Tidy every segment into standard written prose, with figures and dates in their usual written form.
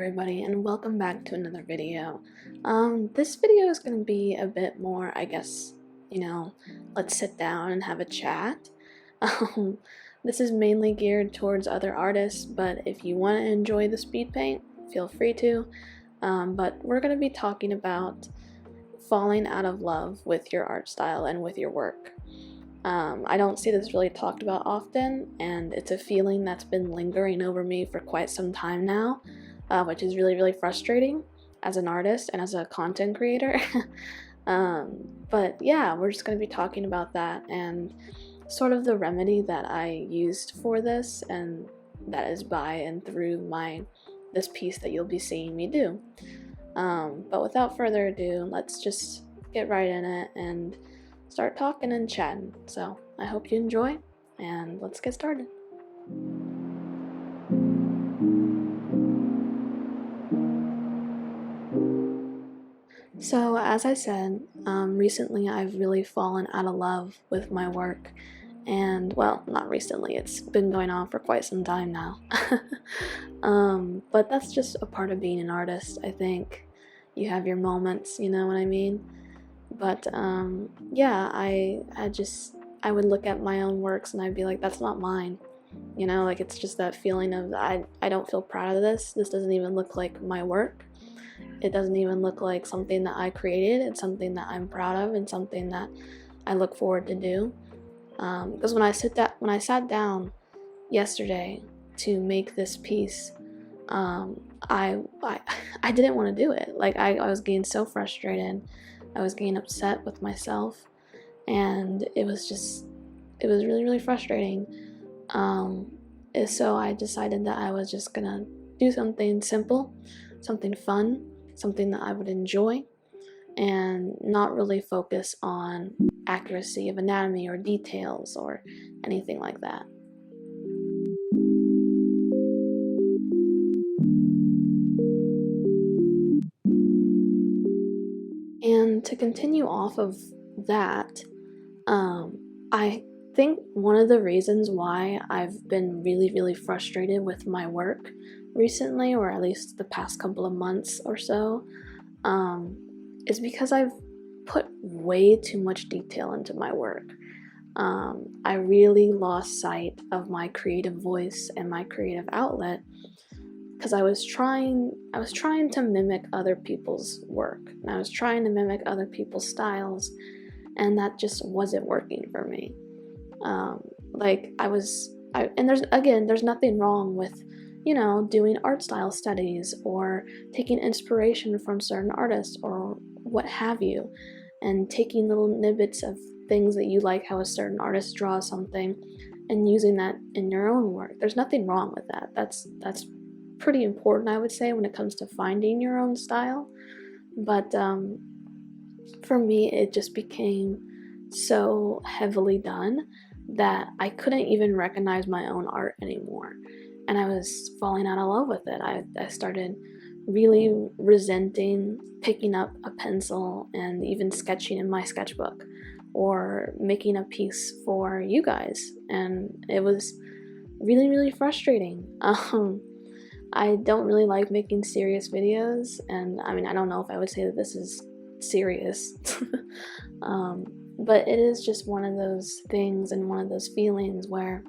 everybody, and welcome back to another video. This video is going to be a bit more, I guess, let's sit down and have a chat. This is mainly geared towards other artists, but if you want to enjoy the speed paint, feel free to. But we're going to be talking about falling out of love with your art style and with your work. I don't see this really talked about often, and it's a feeling that's been lingering over me for quite some time now, which is really frustrating as an artist and as a content creator. But yeah, we're just going to be talking about that and sort of the remedy that I used for this, and that is by and through this piece that you'll be seeing me do. But without further ado, let's just get right in it and start talking and chatting. So I hope you enjoy, and let's get started. So as I said, recently I've really fallen out of love with my work, and well, not recently, it's been going on for quite some time now. But that's just a part of being an artist. I think you have your moments, you know what I mean? But yeah, I would look at my own works and I'd be like, that's not mine. Like it's just that feeling of I don't feel proud of this. This doesn't even look like my work. It doesn't even look like something that I created. It's something that I'm proud of and something that I look forward to do. Because when I sat down yesterday to make this piece, I didn't want to do it. Like I was getting so frustrated. I was getting upset with myself, and it was really frustrating. So I decided that I was just gonna do something simple, something fun, something that I would enjoy, and not really focus on accuracy of anatomy or details or anything like that. And to continue off of that, I think one of the reasons why I've been really frustrated with my work recently, or at least the past couple of months or so, is because I've put way too much detail into my work. I really lost sight of my creative voice and my creative outlet, because I was trying to mimic other people's work, and I was trying to mimic other people's styles, and that just wasn't working for me. And there's nothing wrong with, doing art style studies or taking inspiration from certain artists or what have you, and taking little snippets of things that you like, how a certain artist draws something, and using that in your own work. There's nothing wrong with that. That's pretty important, I would say, when it comes to finding your own style. But for me, it just became so heavily done that I couldn't even recognize my own art anymore, and I was falling out of love with it. I started really resenting picking up a pencil and even sketching in my sketchbook or making a piece for you guys, and it was really frustrating. I don't really like making serious videos, and I mean, I don't know if I would say that this is serious. But it is just one of those things and one of those feelings where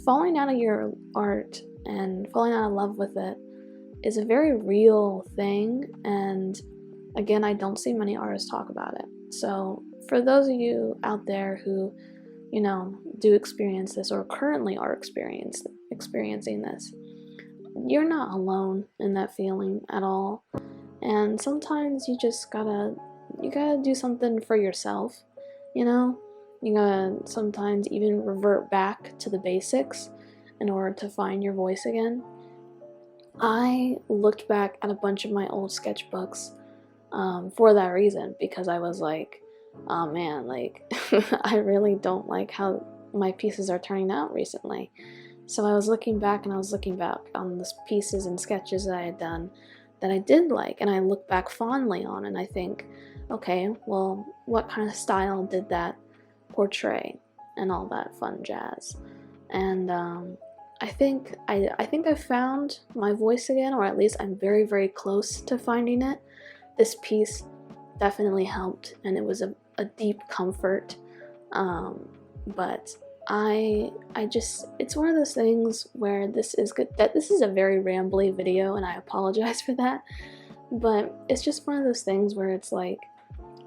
falling out of your art and falling out of love with it is a very real thing, and again, I don't see many artists talk about it. So for those of you out there who, do experience this or currently are experiencing this, you're not alone in that feeling at all. And sometimes you just gotta do something for yourself. You gotta sometimes even revert back to the basics in order to find your voice again. I looked back at a bunch of my old sketchbooks for that reason, because I was like, oh man, like I really don't like how my pieces are turning out recently. So I was looking back on the pieces and sketches that I had done that I did like, and I look back fondly on, and I think, okay, well, what kind of style did that portray, and all that fun jazz. And I think I found my voice again, or at least I'm very, very close to finding it. This piece definitely helped, and it was a deep comfort. But I just, it's one of those things where this is good, that this is a very rambly video, and I apologize for that, but it's just one of those things where it's like,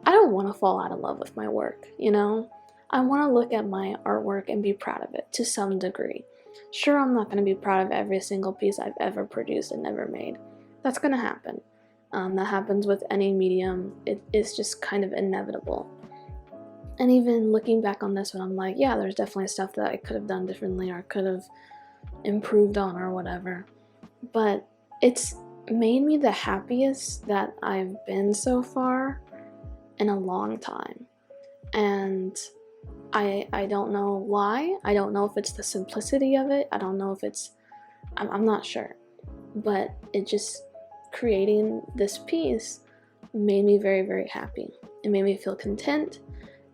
I don't want to fall out of love with my work, you know? I want to look at my artwork and be proud of it to some degree. Sure, I'm not going to be proud of every single piece I've ever produced and ever made. That's going to happen. That happens with any medium. It is just kind of inevitable. And even looking back on this one, I'm like, yeah, there's definitely stuff that I could have done differently or could have improved on or whatever. But it's made me the happiest that I've been so far in a long time. And I don't know why. I don't know if it's the simplicity of it. I don't know if it's, I'm not sure. But it just, creating this piece made me very, very happy. It made me feel content.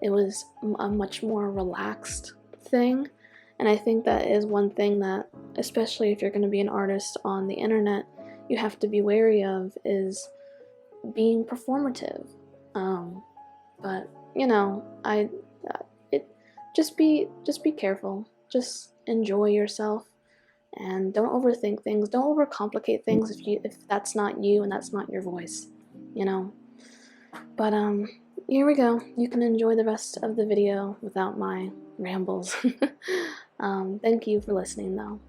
It was a much more relaxed thing. And I think that is one thing that, especially if you're going to be an artist on the internet, you have to be wary of, is being performative. But you know, just be careful. Just enjoy yourself, and don't overthink things. Don't overcomplicate things if that's not you and that's not your voice, you know. But here we go. You can enjoy the rest of the video without my rambles. Thank you for listening, though.